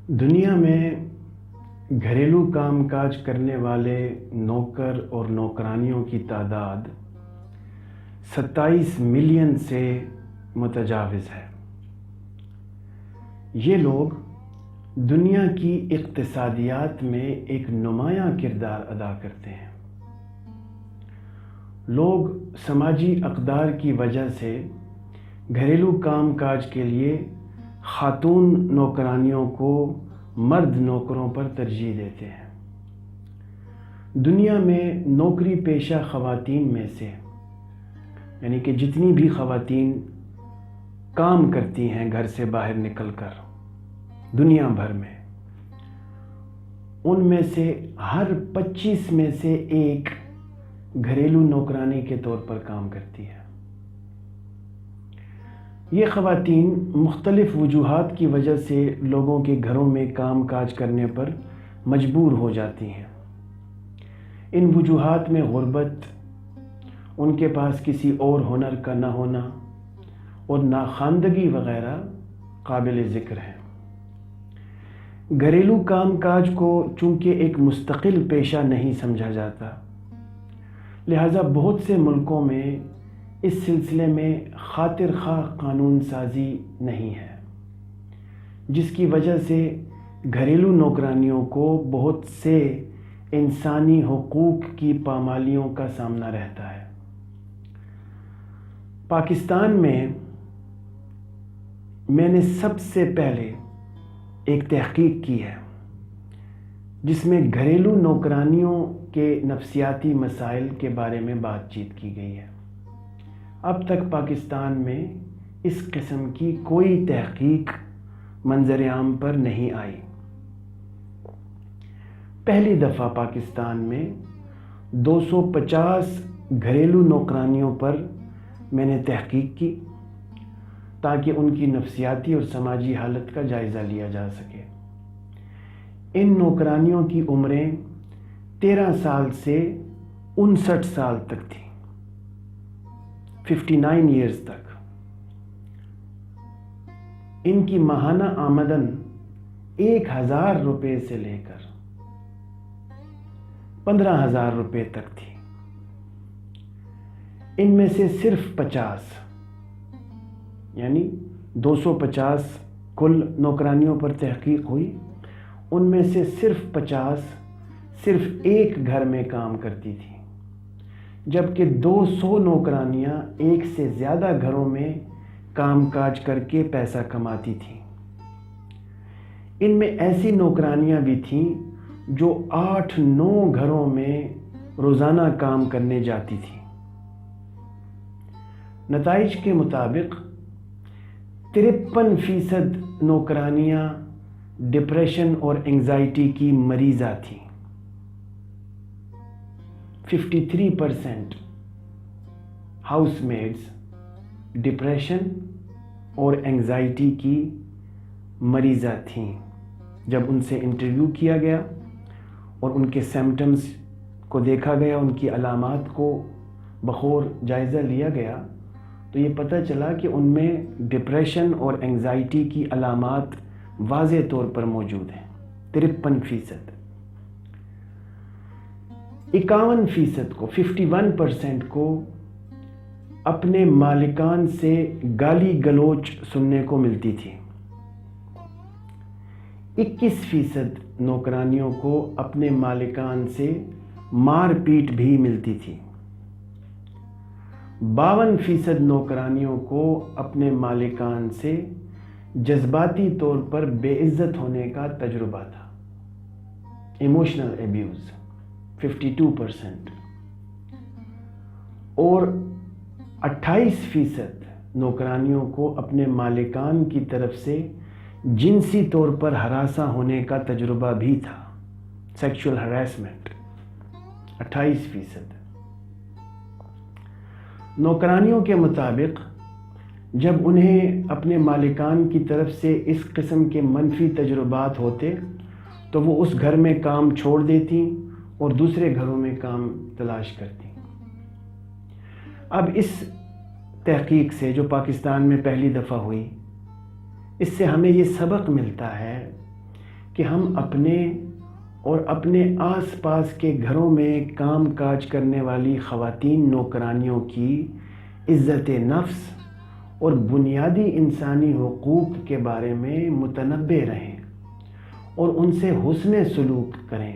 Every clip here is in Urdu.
دنیا میں گھریلو کام کاج کرنے والے نوکر اور نوکرانیوں کی تعداد 27 ملین سے متجاوز ہے۔ یہ لوگ دنیا کی اقتصادیات میں ایک نمایاں کردار ادا کرتے ہیں۔ لوگ سماجی اقدار کی وجہ سے گھریلو کام کاج کے لیے خاتون نوکرانیوں کو مرد نوکروں پر ترجیح دیتے ہیں۔ دنیا میں نوکری پیشہ خواتین میں سے یعنی کہ جتنی بھی خواتین کام کرتی ہیں گھر سے باہر نکل کر دنیا بھر میں، ان میں سے ہر 25 میں سے ایک گھریلو نوکرانی کے طور پر کام کرتی ہے۔ یہ خواتین مختلف وجوہات کی وجہ سے لوگوں کے گھروں میں کام کاج کرنے پر مجبور ہو جاتی ہیں۔ ان وجوہات میں غربت، ان کے پاس کسی اور ہنر کا نہ ہونا اور ناخواندگی وغیرہ قابل ذکر ہیں۔ گھریلو کام کاج کو چونکہ ایک مستقل پیشہ نہیں سمجھا جاتا، لہذا بہت سے ملکوں میں اس سلسلے میں خاطر خواہ قانون سازی نہیں ہے، جس کی وجہ سے گھریلو نوکرانیوں کو بہت سے انسانی حقوق کی پامالیوں کا سامنا رہتا ہے۔ پاکستان میں نے سب سے پہلے ایک تحقیق کی ہے جس میں گھریلو نوکرانیوں کے نفسیاتی مسائل کے بارے میں بات چیت کی گئی ہے۔ اب تک پاکستان میں اس قسم کی کوئی تحقیق منظر عام پر نہیں آئی۔ پہلی دفعہ پاکستان میں 250 گھریلو نوکرانیوں پر میں نے تحقیق کی تاکہ ان کی نفسیاتی اور سماجی حالت کا جائزہ لیا جا سکے۔ ان نوکرانیوں کی عمریں 13 سال سے 59 سال تک تھیں، 59 ایئرز تک۔ ان کی ماہانہ آمدن 1000 روپے سے لے کر 15,000 روپے تک تھی۔ ان میں سے صرف 50 یعنی 250 کل نوکرانیوں پر تحقیق ہوئی، ان میں سے صرف 50 صرف ایک گھر میں کام کرتی تھی، جبکہ 200 نوکرانیاں ایک سے زیادہ گھروں میں کام کاج کر کے پیسہ کماتی تھیں۔ ان میں ایسی نوکرانیاں بھی تھیں جو 8-9 گھروں میں روزانہ کام کرنے جاتی تھیں۔ نتائج کے مطابق 53% نوکرانیاں ڈپریشن اور انگزائٹی کی مریضہ تھیں۔ 53% ہاؤس میڈز ڈپریشن اور انگزائٹی کی مریضہ تھیں۔ جب ان سے انٹرویو کیا گیا اور ان کے سمپٹمز کو دیکھا گیا، ان کی علامات کو بخور جائزہ لیا گیا، تو یہ پتہ چلا کہ ان میں ڈپریشن اور انگزائٹی کی علامات واضح طور پر موجود ہیں۔ 53%۔ 51% کو 51% کو اپنے مالکان سے گالی گلوچ سننے کو ملتی تھی۔ 21% نوکرانیوں کو اپنے مالکان سے مار پیٹ بھی ملتی تھی۔ 52% نوکرانیوں کو اپنے مالکان سے جذباتی طور پر بے عزت ہونے کا تجربہ تھا، ایموشنل ایبیوز 52%۔ اور 28% نوکرانیوں کو اپنے مالکان کی طرف سے جنسی طور پر ہراساں ہونے کا تجربہ بھی تھا، سیکشول ہراسمنٹ 28%۔ نوکرانیوں کے مطابق جب انہیں اپنے مالکان کی طرف سے اس قسم کے منفی تجربات ہوتے تو وہ اس گھر میں کام چھوڑ دیتی اور دوسرے گھروں میں کام تلاش کرتی۔ اب اس تحقیق سے جو پاکستان میں پہلی دفعہ ہوئی، اس سے ہمیں یہ سبق ملتا ہے کہ ہم اپنے اور اپنے آس پاس کے گھروں میں کام کاج کرنے والی خواتین نوکرانیوں کی عزت نفس اور بنیادی انسانی حقوق کے بارے میں متنبہ رہیں اور ان سے حسن سلوک کریں،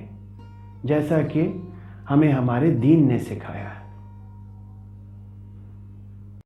جیسا کہ ہمیں ہمارے دین نے سکھایا ہے۔